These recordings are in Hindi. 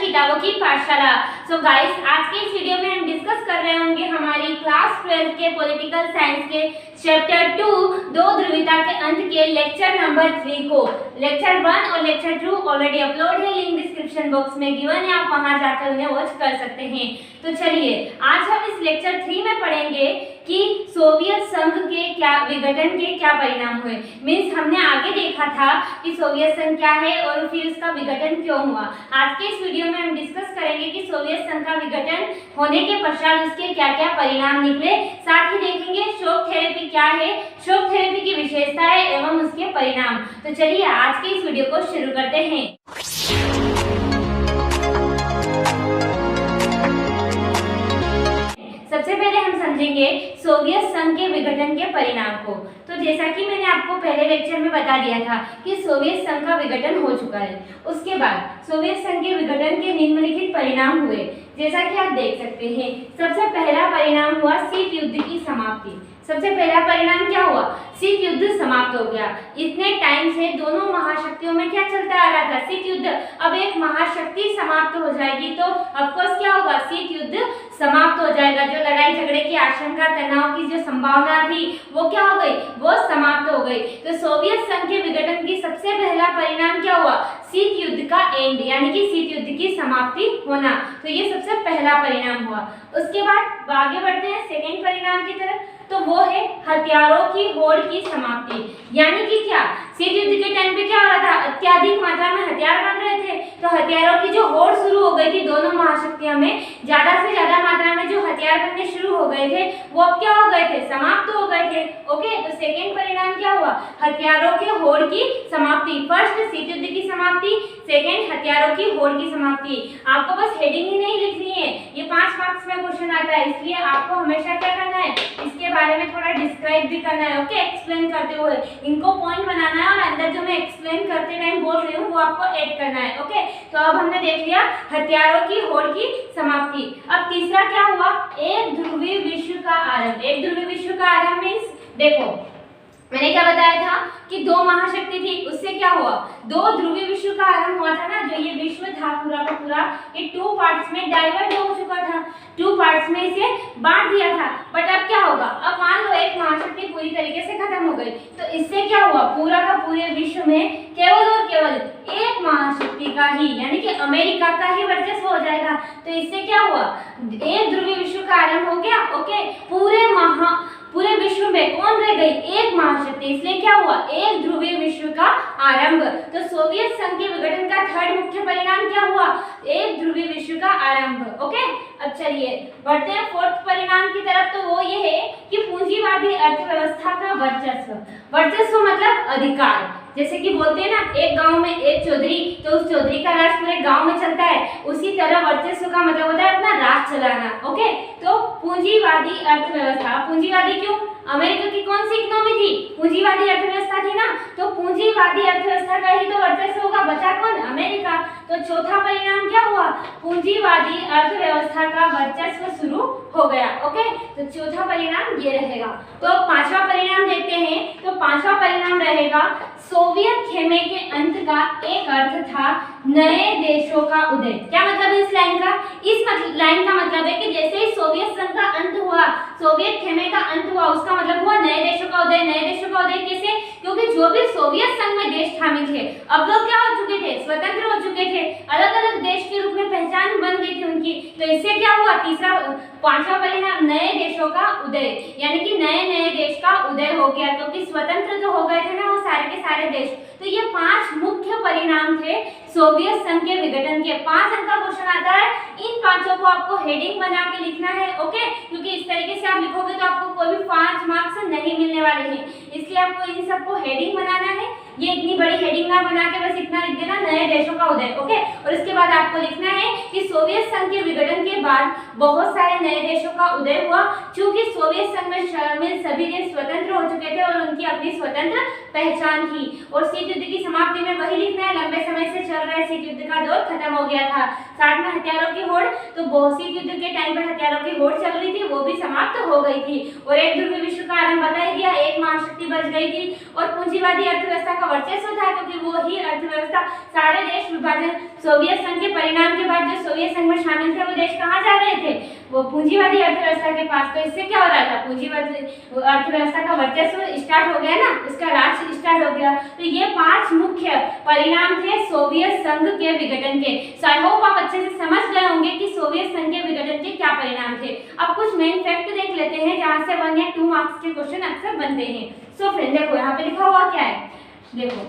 किताबों की पाठशाला। सो गाइस, आज के इस वीडियो में हम डिस्कस कर रहे होंगे हमारी क्लास 12 के पॉलिटिकल साइंस के चैप्टर 2 दो ध्रुवीयता के अंत के लेक्चर नंबर 3 को। लेक्चर 1 और लेक्चर 2 ऑलरेडी अपलोड है, लिंक डिस्क्रिप्शन बॉक्स में गिवन है, आप वहां जाकर उन्हें वॉच कर सकते हैं। तो चलिए आज हम इस लेक्चर 3 में पढ़ेंगे कि सोवियत संघ के क्या विघटन के क्या परिणाम हुए। मीन्स हमने आगे देखा था कि सोवियत संघ क्या है और फिर उसका विघटन क्यों हुआ। आज के इस वीडियो में हम डिस्कस करेंगे कि सोवियत संघ का विघटन होने के पश्चात उसके क्या क्या परिणाम निकले। साथ ही देखेंगे शॉक थेरेपी क्या है, शॉक थेरेपी की विशेषताएं एवं उसके परिणाम। तो चलिए आज के इस वीडियो को शुरू करते हैं। सबसे पहले हम समझेंगे सोवियत संघ के विघटन के परिणाम को। तो जैसा कि मैंने आपको पहले लेक्चर में बता दिया था कि सोवियत संघ का विघटन हो चुका है। उसके बाद सोवियत संघ के विघटन के निम्नलिखित परिणाम हुए, जैसा कि आप देख सकते हैं। सबसे पहला परिणाम हुआ शीत युद्ध की समाप्ति। सबसे पहला परिणाम क्या हुआ? शीत युद्ध समाप्त हो गया। इतने टाइम से दोनों महाशक्तियों में क्या चलता आ रहा था? शीत युद्ध। अब एक महाशक्ति समाप्त हो जाएगी तो ऑफकोर्स क्या होगा? शीत युद्ध समाप्त हो जाएगा। जो लड़ाई झगड़े की आशंका, तनाव की जो संभावना थी वो क्या हो गई? वो समाप्त हो गई। तो सोवियत संघ के विघटन की सबसे पहला परिणाम क्या हुआ? शीत युद्ध का एंड, यानी कि शीत युद्ध की समाप्ति होना। तो ये सबसे पहला परिणाम हुआ। उसके बाद आगे बढ़ते हैं सेकेंड परिणाम की तरफ। तो वो है हथियारों की होड़ की समाप्ति। यानी कि क्या शीत युद्ध के टाइम पे क्या हो रहा था? अत्यधिक मात्रा में हथियार बन रहे थे, तो हथियारों की जो होड़ शुरू हो गई थी दोनों महाशक्तियों में, ज्यादा से ज्यादा मात्रा में जो हथियार बनने शुरू हो गए थे वो अब क्या हो गए थे? समाप्त हो गए थे। ओके, तो सेकेंड परिणाम क्या हुआ? हथियारों के होड़ की समाप्ति। फर्स्ट शीत युद्ध की समाप्ति, सेकेंड हथियारों की होड़ की समाप्ति। आपको बस हेडिंग ही नहीं लिखनी है, ये 5 मार्क्स में क्वेश्चन आता है, इसलिए आपको हमेशा क्या करना है? इसके बारे में थोड़ा डिस्क्राइब भी करना है। ओके, एक्सप्लेन करते हुए इनको पॉइंट बनाना है और अंदर जो मैं एक्सप्लेन करते टाइम बोल रही हूँ वो आपको ऐड करना है। ओके, तो अब हमने देख लिया हथियारों की होड़ की समाप्ति। अब तीसरा क्या हुआ? एक ध्रुवीय विश्व का आरंभ। एक ध्रुवीय विश्व का आरंभ मीन्स देखो मैंने क्या बताया था कि दो महाशक्ति थी, उससे क्या हुआ? दो ध्रुवीय विश्व का आरंभ हुआ था ना। जो ये विश्व था पूरा का पूरा ये 2 पार्ट्स में डाइवर्ट हो चुका था, 2 पार्ट्स में इसे बांट दिया था। बट अब क्या होगा? अब मान लो एक महाशक्ति पूरी तरीके से खत्म हो गई, तो इससे क्या हुआ? पूरा का पूरे विश्व में केवल और केवल एक महाशक्ति का ही, यानी कि अमेरिका का ही वर्चस्व हो जाएगा। तो इससे क्या हुआ? एक ध्रुवीय विश्व का आरंभ हो गया। ओके, पूरे विश्व में कौन रह गई? एक महाशक्ति। इसलिए क्या हुआ? एक ध्रुवीय विश्व का आरंभ। तो सोवियत संघ के विघटन का थर्ड मुख्य परिणाम क्या हुआ? एक ध्रुवीय विश्व का आरंभ। ओके, अब चलिए बढ़ते हैं फोर्थ परिणाम की तरफ। तो वो ये है कि पूंजीवादी अर्थव्यवस्था का वर्चस्व। वर्चस्व मतलब अधिकार। जैसे कि बोलते हैं ना, एक गांव में एक चौधरी, तो उस चौधरी का राज पूरे गांव में चलता है। उसी तरह वर्चस्व का मतलब होता है अपना राज चलाना। ओके, तो पूंजीवादी अर्थव्यवस्था। पूंजीवादी क्यों? अमेरिका की कौन सी इकोनॉमी थी? पूंजीवादी अर्थव्यवस्था थी ना, तो पूंजीवादी अर्थव्यवस्था का ही तो वर्चस्व होगा। बचा कौन? अमेरिका। तो चौथा परिणाम क्या हुआ? पूंजीवादी अर्थव्यवस्था का वर्चस्व शुरू हो गया। ओके, तो चौथा परिणाम ये रहेगा। तो पांचवा परिणाम देखते हैं। तो पांचवा परिणाम रहेगा सोवियत खेमे के अंत का एक अर्थ था नए देशों का उदय। क्या मतलब इस लाइन का? लाइन का मतलब है कि जैसे ही सोवियत संघ का अंत हुआ, सोवियत खेमे का अंत हुआ, उसका मतलब हुआ नए देशों का उदय। नए देशों का उदय कैसे? क्योंकि जो भी सोवियत संघ में देश शामिल थे अब वो क्या हो चुके थे? स्वतंत्र हो चुके थे, अलग अलग देश के रूप में पहचान बन गई थी उनकी। तो इससे क्या हुआ? पांचवा परिणाम नए देशों का उदय, यानी कि नए नए देश का उदय हो गया, क्योंकि स्वतंत्र तो हो गए थे ना वो सारे के सारे देश। तो ये 5 मुख्य परिणाम थे सोवियत संघ के विघटन के। 5 अंक का क्वेश्चन आता है, इन 5 को आपको हेडिंग बना के लिखना है। ओके, क्योंकि इस तरीके से आप लिखोगे तो आपको कोई भी 5 मार्क्स नहीं मिलने वाले हैं, इसलिए आपको इन सबको हेडिंग बनाना है। ये इतनी बड़ी हेडिंग ना बना के बस इतना लिख देना, नए देशों का उदय। ओके, और इसके बाद आपको लिखना है कि सोवियत संघ के विघटन के बाद बहुत सारे नए देशों का उदय हुआ, क्योंकि सोवियत संघ में शामिल सभी देश स्वतंत्र हो चुके थे और उनकी अपनी स्वतंत्र पहचान थी। और शीत युद्ध की समाप्ति में वही लिखना है, लंबे समय से चल रहा है शीत युद्ध का दौर खत्म हो गया था। साथ में हथियारों की होड़, तो बहुत शीत युद्ध के टाइम पर हथियारों की होड़ चल रही थी, वो भी समाप्त हो गई थी। और एक ध्रुवीय विश्व का आरंभ बता ही दिया, एक महाशक्ति बच गई थी। और पूंजीवादी अर्थव्यवस्था का वर्चस्व था, क्योंकि वो ही अर्थव्यवस्था सारे देश विभाजन सोवियत संघ के परिणाम के बाद जो सोवियत संघ में शामिल थे वो देश कहाँ जा रहे थे, वो पूंजीवादी अर्थव्यवस्था के पास। तो इससे क्या हो रहा था, पूंजीवादी अर्थव्यवस्था का वर्चस्व स्टार्ट हो गया ना, उसका राज स्टार्ट हो गया। तो ये 5 मुख्य परिणाम थे सोवियत संघ के विघटन के। सो आई होप आप अच्छे से समझ गए होंगे कि सोवियत संघ के विघटन के क्या परिणाम थे। अब कुछ मेन फैक्ट देख लेते हैं जहां से 1 या 2 मार्क्स के क्वेश्चन अक्सर बनते हैं। सो फ्रेंड देखो यहाँ पे लिखा हुआ क्या है, देखो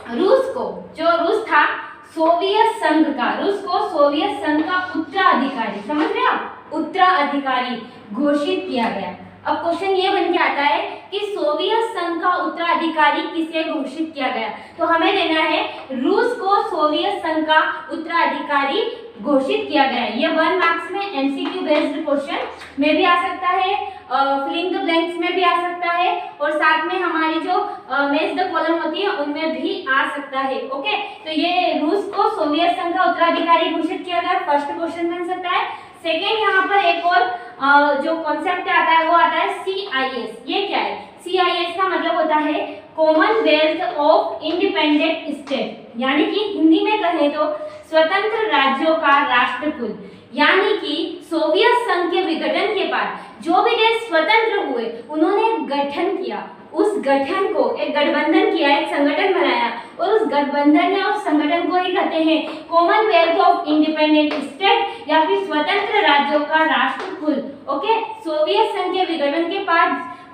रूस को, जो रूस था सोवियत संघ का, रूस को सोवियत संघ का उत्तराधिकारी, समझ रहे हो, उत्तराधिकारी घोषित किया गया। अब क्वेश्चन ये बन के आता है कि सोवियत संघ का उत्तराधिकारी किसे घोषित किया गया, तो हमें देना है रूस को सोवियत संघ का उत्तराधिकारी घोषित किया गया। ये 1 मार्क्स में एमसीक्यू बेस्ड क्वेश्चन में भी आ सकता है, फिलिंग द ब्लैंक्स में भी आ सकता है, और साथ में हमारी जो मैच द कॉलम होती है उनमें भी आ सकता है। ओके, तो ये रूस को सोवियत संघ का उत्तराधिकारी घोषित किया गया, फर्स्ट क्वेश्चन बन सकता है। सेकेंड, यहाँ पर एक और जो कॉन्सेप्ट आता है वो आता है CIS। ये क्या है, CIS का मतलब होता है कॉमनवेल्थ ऑफ इंडिपेंडेंट स्टेट, यानी कि हिंदी में कहें तो स्वतंत्र राज्यों का राष्ट्रकुल। यानी कि सोवियत संघ के विघटन के बाद जो भी देश स्वतंत्र हुए उन्होंने गठन किया, उस गठन को एक गठबंधन किया, एक संगठन बनाया, और उस गठबंधन या उस संगठन को ही कहते हैं कॉमनवेल्थ ऑफ इंडिपेंडेंट स्टेट या फिर स्वतंत्र राज्यों का राष्ट्रकुल। ओके, सोवियत संघ के विघटन के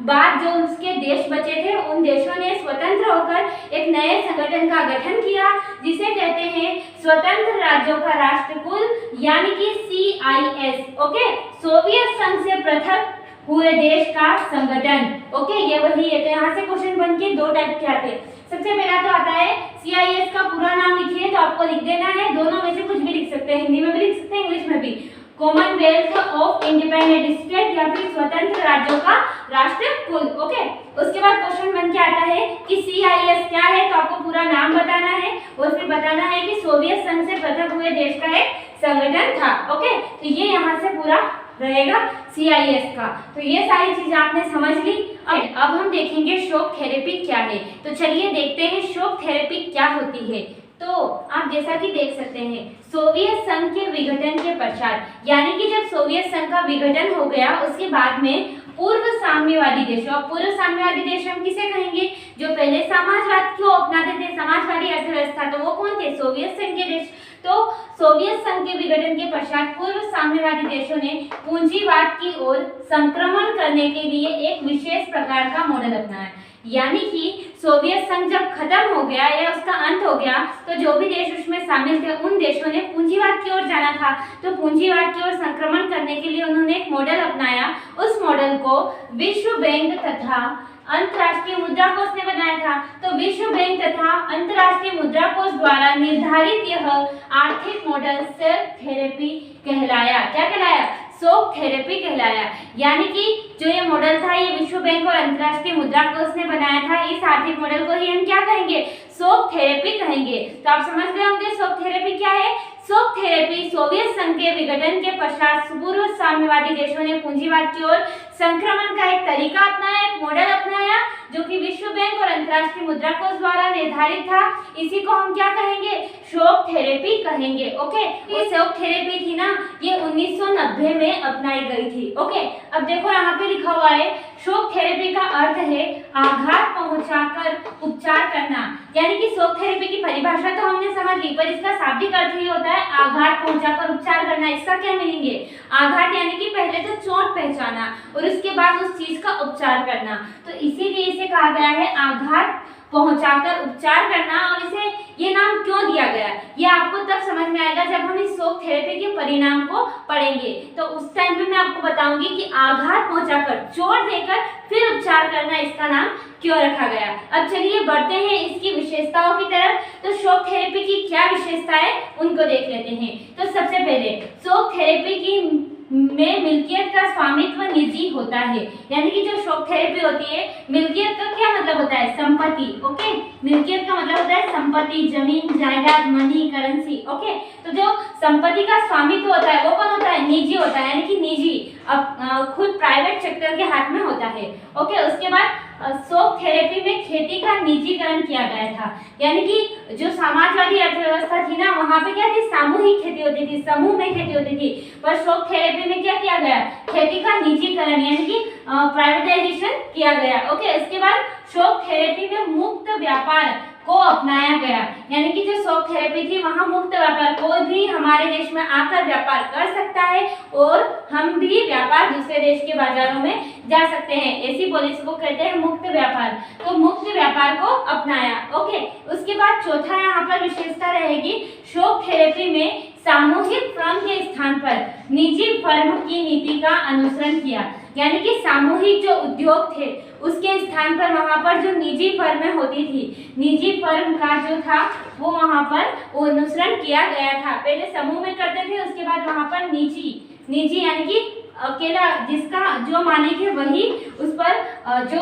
बाद जो उसके देश बचे थे उन देशों ने स्वतंत्र होकर एक नए संगठन का गठन किया जिसे कहते हैं स्वतंत्र राज्यों का राष्ट्रकुल, यानी कि CIS। ओके, सोवियत संघ से पृथक हुए देश का संगठन। ओके, ये वही है। तो यहाँ से क्वेश्चन बन के 2 टाइप के आते हैं। सबसे पहला तो आता है CIS का पूरा नाम लिखिए, तो आपको लिख देना है, दोनों में से कुछ भी लिख सकते हैं, हिंदी में भी लिख सकते हैं, इंग्लिश में भी, कॉमनवेल्थ ऑफ इंडिपेंडेंट स्टेट या फिर स्वतंत्र राज्यों का राष्ट्रकुल। ओके, उसके बाद क्वेश्चन बन के आता है कि CIS क्या है, तो आपको पूरा नाम बताना है और फिर बताना है कि सोवियत संघ से पृथक हुए देश का एक संगठन था। ओके, तो ये यहाँ से पूरा रहेगा CIS का। तो ये सारी चीजें आपने समझ ली। अब हम देखेंगे शॉक थेरेपी क्या है। तो चलिए देखते हैं शॉक थेरेपी क्या होती है। तो आप जैसा कि देख सकते हैं सोवियत संघ के विघटन के पश्चात, यानी कि जब सोवियत संघ का विघटन हो गया उसके बाद में पूर्व साम्यवादी देशों, अब पूर्व साम्यवादी देश हम किसे कहेंगे, जो पहले समाजवाद को अपनाते थे, समाजवादी अर्थव्यवस्था, तो वो कौन थे, सोवियत संघ के देश। तो सोवियत संघ के विघटन के पश्चात पूर्व साम्यवादी देशों ने पूंजीवाद की ओर संक्रमण करने के लिए एक विशेष प्रकार का मॉडल अपनाया। यानी कि सोवियत संघ जब खत्म हो गया या उसका अंत हो गया तो जो भी देश उसमें शामिल थे उन देशों ने पूंजीवाद की ओर जाना था, तो पूंजीवाद की ओर संक्रमण करने के लिए उन्होंने एक मॉडल अपनाया। उस मॉडल को विश्व बैंक तथा अंतर्राष्ट्रीय मुद्रा कोष ने बनाया था। तो विश्व बैंक तथा अंतर्राष्ट्रीय मुद्रा कोष द्वारा निर्धारित यह आर्थिक मॉडल शॉक थेरेपी कहलाया। क्या कहलाया, शॉक थेरेपी कहलाया। यानी कि जो ये मॉडल था ये विश्व बैंक और अंतर्राष्ट्रीय मुद्रा कोष ने बनाया था। इस आर्थिक मॉडल को ही हम क्या कहेंगे, शॉक थेरेपी कहेंगे। तो आप समझ गए होंगे शॉक थेरेपी क्या है। शॉक थेरेपी सोवियत संघ के विघटन के पश्चात पूर्व साम्यवादी देशों ने पूंजीवाद की ओर संक्रमण का एक तरीका अपनाया, एक मॉडल अपनाया जो कि विश्व बैंक और अंतर्राष्ट्रीय मुद्रा कोष द्वारा निर्धारित था। इसी को हम क्या कहेंगे, शॉक थेरेपी कहेंगे। ओके, ये शॉक थेरेपी थी ना, ये 1990 में अपनाई गई थी। ओके, अब देखो यहाँ पे लिखा हुआ है शॉक थेरेपी का अर्थ है आघात पहुंचाकर उपचार करना। यानी कि शॉक थेरेपी की परिभाषा तो हमने समझ ली, पर इसका शाब्दिक अर्थ ये होता है आघात पहुंचाकर उपचार करना। इसका क्या मीनिंग है, आघात यानी कि पहले तो चोट पहचाना और उसके बाद उस चीज का उपचार करना। तो इसीलिए इसे कहा गया है आघात पहुंचाकर उपचार करना। और इसे ये नाम क्यों दिया गया, ये आपको तब समझ में आएगा जब हम इस शॉक थेरेपी के परिणाम को पढ़ेंगे। तो उस टाइम पे मैं आपको बताऊंगी कि आघात पहुंचाकर, चोट देकर फिर उपचार करना, इसका नाम क्यों रखा गया। अब चलिए बढ़ते हैं इसकी विशेषताओं की तरफ। तो शॉक थेरेपी की क्या विशेषता है उनको देख लेते हैं। तो सबसे पहले शॉक थेरेपी की में मिल्कियत का स्वामित्व निजी होता है। यानी कि जो शॉक थेरेपी होती है, मिल्कियत का क्या मतलब होता है, संपत्ति। ओके, मिल्कियत का मतलब होता है संपत्ति, जमीन, जायदाद, मनी, करेंसी। ओके, तो जो संपत्ति का स्वामित्व होता है वो कौन होता है, निजी होता है। यानी कि निजी, अब खुद प्राइवेट सेक्टर के हाथ में होता है। ओके, उसके बाद शॉक थेरेपी में खेती का निजीकरण किया गया था। यानी कि जो समाजवादी अर्थव्यवस्था थी ना, वहाँ पे क्या थी, सामूहिक खेती होती थी, समूह में खेती होती थी। पर शॉक थेरेपी में क्या किया गया, खेती का निजीकरण यानी कि प्राइवेटाइजेशन किया गया। ओके, इसके बाद शॉक थेरेपी में मुक्त व्यापार को अपनाया गया। यानी कि जो शॉक थेरेपी थी वहाँ मुक्त व्यापार, कोई भी हमारे देश में आकर व्यापार कर सकता है और हम भी व्यापार दूसरे देश के बाजारों में जा सकते हैं। ऐसी पॉलिसी को कहते हैं मुक्त व्यापार। तो मुक्त व्यापार को अपनाया। ओके, उसके बाद चौथा यहाँ पर विशेषता रहेगी, शॉक थेरेपी में सामूहिक फर्म के स्थान पर निजी फर्म की नीति का अनुसरण किया। यानी कि सामूहिक जो उद्योग थे उसके स्थान पर वहां पर जो निजी फर्में होती थी, निजी फर्म का जो था वो वहां पर अनुसरण किया गया था। पहले समूह में करते थे, उसके बाद वहां पर निजी यानी कि अकेला जिसका जो मालिक है वही उस पर जो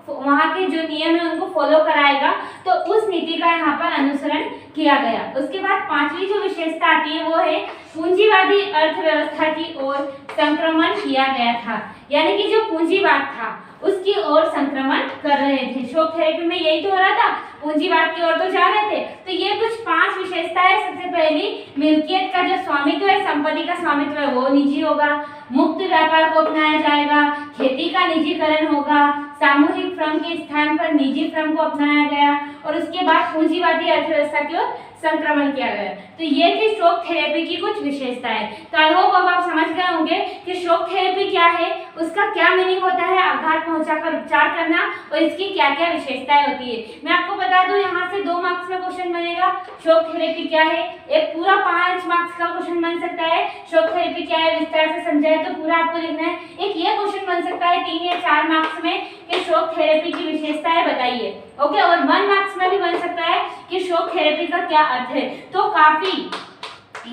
वहाँ के जो नियम है उनको फॉलो कराएगा। तो उस नीति का यहाँ पर अनुसरण किया गया। उसके बाद पांचवी जो विशेषता आती है वो है पूंजीवादी अर्थव्यवस्था की ओर संक्रमण किया गया था। यानी कि जो पूंजीवाद था उसकी ओर संक्रमण कर रहे थे। शॉक थेरेपी में यही तो हो रहा था, पूंजीवाद की ओर तो जा रहे थे। तो ये कुछ 5 विशेषताएं। सबसे पहली, मिल्कियत का जो स्वामित्व है, संपत्ति का स्वामित्व है वो निजी होगा, मुक्त व्यापार को अपनाया जाएगा, खेती का निजीकरण होगा, सामूहिक फर्म के स्थान पर निजी फर्म को अपनाया गया और उसके बाद पूंजीवादी अर्थव्यवस्था की ओर संक्रमण किया गया। तो ये थी शॉक थेरेपी की कुछ विशेषताएं। तो आई होप अब आप समझ गए होंगे कि शॉक थेरेपी क्या है, उसका क्या मीनिंग होता है, आघात पहुंचाकर उपचार करना और इसकी क्या क्या विशेषताएं होती है। मैं आपको बता दूं यहाँ से 2 मार्क्स में क्वेश्चन बनेगा, शॉक थेरेपी क्या है। एक पूरा 5 मार्क्स का क्वेश्चन बन सकता है, शॉक थेरेपी क्या है विस्तार से समझाए तो पूरा आपको लिखना है। एक ये क्वेश्चन बन सकता है 3 या 4 मार्क्स में कि शॉक थेरेपी की विशेषताएं बताइए। ओके, और 1 मार्क्स में भी बन सकता है कि शॉक थेरेपी का क्या अर्थ है। तो काफी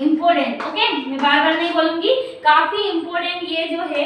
इम्पोर्टेंट, ओके, मैं बार बार नहीं बोलूंगी, काफी इम्पोर्टेंट ये जो है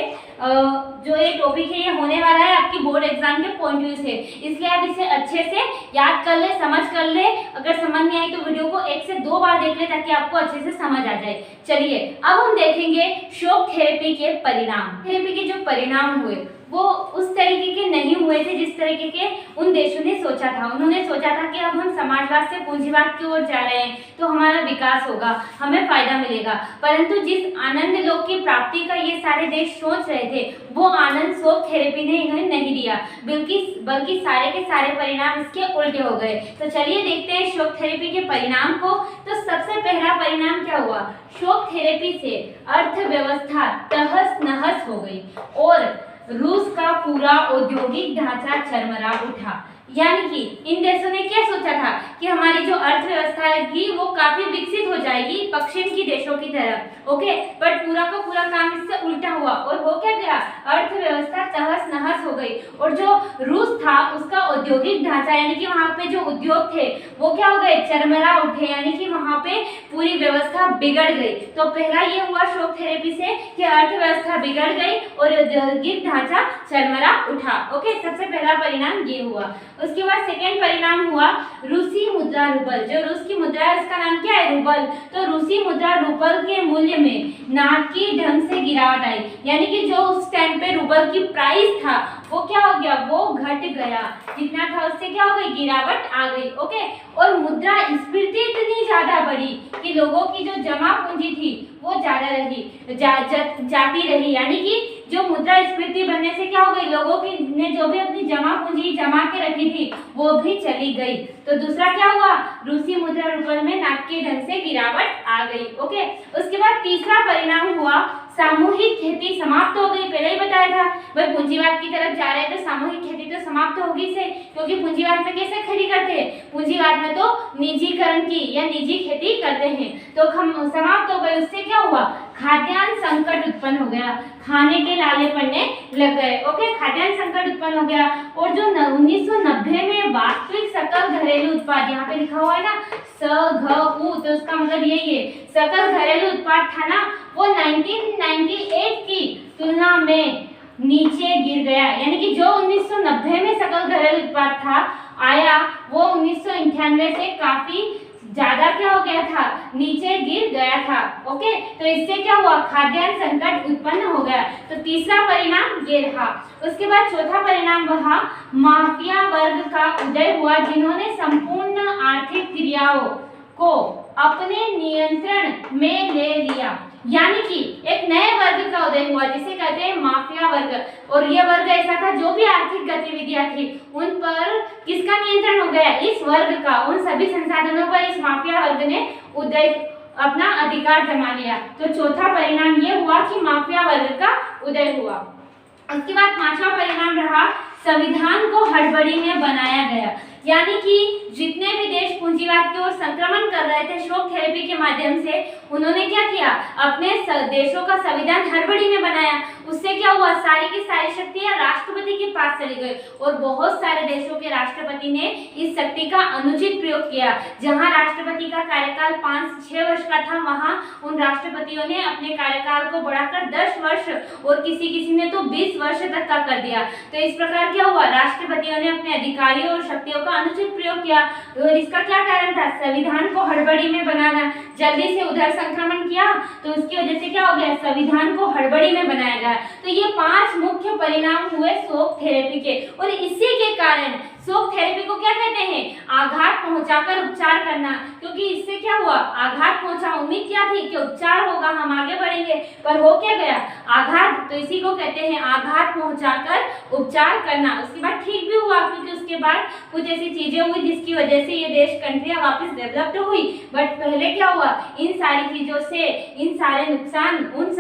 जो ये टॉपिक है ये होने वाला है आपकी बोर्ड एग्जाम के पॉइंट व्यू से। इसलिए आप इसे अच्छे से याद कर ले, समझ कर ले। अगर समझ नहीं आई तो वीडियो को 1 से 2 बार देख ले ताकि आपको अच्छे से समझ आ जाए। चलिए अब हम देखेंगे शॉक थेरेपी के परिणाम। थेरेपी के जो परिणाम हुए वो उस तरीके के नहीं हुए थे जिस तरीके के उन देशों ने सोचा था। उन्होंने सोचा था कि अब हम समाजवाद से पूंजीवाद की ओर जा रहे हैं तो हमारा विकास होगा, हमें फायदा मिलेगा। परंतु जिस आनंद लोक की प्राप्ति का ये सारे देश सोच रहे थे वो आनंद शॉक थेरेपी ने इन्हें नहीं दिया, बल्कि सारे के सारे परिणाम इसके उल्टे हो गए। तो चलिए देखते हैं शॉक थेरेपी के परिणाम को। तो सबसे पहला परिणाम क्या हुआ, शॉक थेरेपी से अर्थव्यवस्था तहस नहस हो गई और रूस का पूरा औद्योगिक ढांचा चरमरा उठा। यानी कि इन देशों ने क्या सोचा था कि हमारी जो अर्थव्यवस्था है वो काफी विकसित हो जाएगी पश्चिम की देशों की तरह। ओके, बट पूरा का पूरा काम इससे उल्टा हुआ और हो क्या गया, अर्थव्यवस्था तहस नहस हो गई और जो रूस था उसका औद्योगिक ढांचा यानी कि वहाँ पे जो उद्योग थे वो क्या हो गए, चरमरा उठे, यानी कि वहाँ पे पूरी व्यवस्था बिगड़ गई। तो पहला ये हुआ शॉक थेरेपी से कि अर्थव्यवस्था बिगड़ गई और औद्योगिक ढांचा चरमरा उठा। ओके, सबसे पहला परिणाम ये हुआ। उसके बाद सेकेंड परिणाम हुआ रूसी मुद्रा रूबल। जो रूस की मुद्रा है उसका नाम क्या है, रूबल। तो रूसी मुद्रा रूबल के मूल्य में नाटकीय ढंग से गिरावट आई। यानी कि जो उस टाइम पे रूबल की प्राइस था वो क्या हो गया, वो घट गया, जितना था उससे क्या हो गई, गिरावट आ गई। ओके, और मुद्रा स्फीति इतनी ज्यादा बढ़ी कि लोगों की जो जमा पूंजी थी वो ज्यादा रही, जाती रही। यानी कि जो मुद्रा स्फीति बनने से क्या हो गई, लोगों की ने जो भी अपनी जमा पूंजी जमा के रखी थी वो भी चली गई। तो दूसरा क्या हुआ, रूसी मुद्रा रूबल में नाटकीय ढंग से गिरावट आ गई। ओके, उसके बाद तीसरा परिणाम हुआ सामूहिक खेती समाप्त हो गई। पहले ही बताया था भाई पूंजीवाद की तरफ जा रहे हैं तो सामूहिक खेती तो समाप्त होगी से, क्योंकि पूंजीवाद में कैसे खेती करते हैं, पूंजीवाद में तो निजीकरण की या निजी खेती करते हैं। तो समाप्त हो गई, उससे क्या हुआ, खाद्यान्न संकट उत्पन्न हो गया, खाने के लाले पड़ने लग गए। ओके, खाद्यान्न संकट उत्पन्न हो गया और जो 1990 में वास्तविक सकल घरेलू उत्पाद, यहाँ पे लिखा हुआ है ना SGU, तो उसका मतलब यही है, सकल घरेलू उत्पाद था ना वो 1998 की तुलना में नीचे गिर गया। यानी कि जो 1990 में सकल घरेलू उत्पाद था आया वो 1998 से काफी ज्यादा क्या हो गया था, नीचे गिर गया था। ओके, तो इससे क्या हुआ, खाद्यान्न संकट उत्पन्न हो गया। तो तीसरा परिणाम ये रहा। उसके बाद चौथा परिणाम रहा माफिया वर्ग का उदय हुआ, जिन्होंने संपूर्ण आर्थिक क्रियाओं को अपने नियंत्रण में ले लिया। यानी कि एक नए वर्ग का उदय हुआ जिसे कहते हैं माफिया वर्ग। और यह वर्ग ऐसा था जो भी आर्थिक गतिविधियां थी उन पर किसका नियंत्रण हो गया, इस वर्ग का। उन सभी संसाधनों पर इस माफिया वर्ग ने उदय अपना अधिकार जमा लिया। तो चौथा परिणाम ये हुआ कि माफिया वर्ग का उदय हुआ। उसके बाद पांचवा परिणाम रहा संविधान को हड़बड़ी में बनाया गया। यानी कि जितने भी देश पूंजीवाद की ओर संक्रमण कर रहे थे शॉक थेरेपी के माध्यम से, उन्होंने क्या किया, अपने देशों का संविधान हड़बड़ी में बनाया। उससे क्या हुआ, सारी की सारी शक्तियां राष्ट्रपति के पास चली गई और बहुत सारे देशों के राष्ट्रपति ने इस शक्ति का अनुचित प्रयोग किया। जहां राष्ट्रपति का कार्यकाल 5 से 6 वर्ष का था, वहां उन राष्ट्रपतियों ने अपने कार्यकाल को बढ़ाकर 10 वर्ष और किसी किसी ने तो 20 वर्ष तक का कर दिया। तो इस प्रकार क्या हुआ, राष्ट्रपतियों ने अपने अधिकारियों और शक्तियों का अनुचित प्रयोग किया। और इसका क्या कारण था, संविधान को हड़बड़ी में बनाना। जल्दी से उधर संक्रमण किया तो उसकी वजह से क्या हो गया, संविधान को हड़बड़ी में बनाया गया। तो ये 5 मुख्य परिणाम हुए शॉक थेरेपी के। और इसी के कारण शॉक थेरेपी को क्या कहते हैं, आघात पहुंचाकर उपचार करना। क्योंकि इससे क्या हुआ, आघात पहुंचा। उम्मीद क्या थी कि उपचार होगा, हम आगे बढ़ेंगे, पर हो क्या गया, आघात। तो इसी को कहते हैं आघात पहुंचाकर उपचार करना। उसके बाद ठीक भी हुआ, क्योंकि उसके बाद कुछ ऐसी चीजें हुई जिसकी वजह से ये देश कंट्रियां वापस डेवलप्ड हुई। बट पहले क्या हुआ, इन सारी चीजों से इन सारे नुकसान उन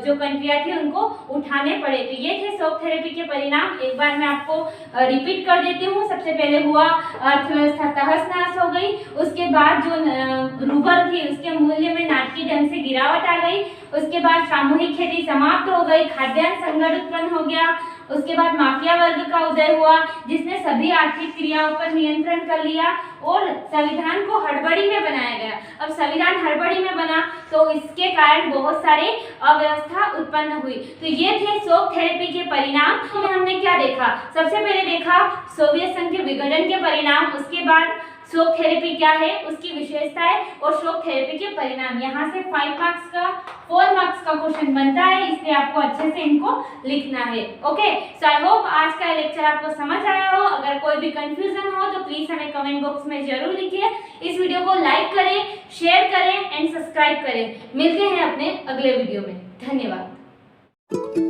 जो कंट्रियां थी उनको उठाने पड़े। तो ये थे शॉक थेरेपी के परिणाम। एक बार मैं आपको रिपीट कर देती हूँ। सबसे पहले हुआ अर्थव्यवस्था तहस नहस हो गई। उसके बाद जो रूबल थी उसके मूल्य में नाटकीय ढंग से गिरावट आ गई। उसके बाद सामूहिक खेती समाप्त हो गई, खाद्यान्न संकट उत्पन्न हो गया। उसके बाद माफिया वर्ग का उदय हुआ जिसने सभी आर्थिक क्रियाओं पर नियंत्रण कर लिया और संविधान को हड़बड़ी में बनाया गया। अब संविधान हड़बड़ी में बना तो इसके कारण बहुत सारे अव्यवस्था उत्पन्न हुई। तो ये थे शॉक थेरेपी के परिणाम। तो हमने क्या देखा, सबसे पहले देखा सोवियत संघ के विघटन के परिणाम। उसके बाद शॉक थेरेपी क्या है, उसकी विशेषताएं और शॉक थेरेपी के परिणाम। यहाँ से 4 मार्क्स का क्वेश्चन बनता है, इसलिए आपको अच्छे से इनको लिखना है। ओके, सो आई होप आज का लेक्चर आपको समझ आया हो। अगर कोई भी कंफ्यूजन हो तो प्लीज हमें कमेंट बॉक्स में जरूर लिखिए। इस वीडियो को लाइक करें, शेयर करें एंड सब्सक्राइब करें। मिलते हैं अपने अगले वीडियो में। धन्यवाद।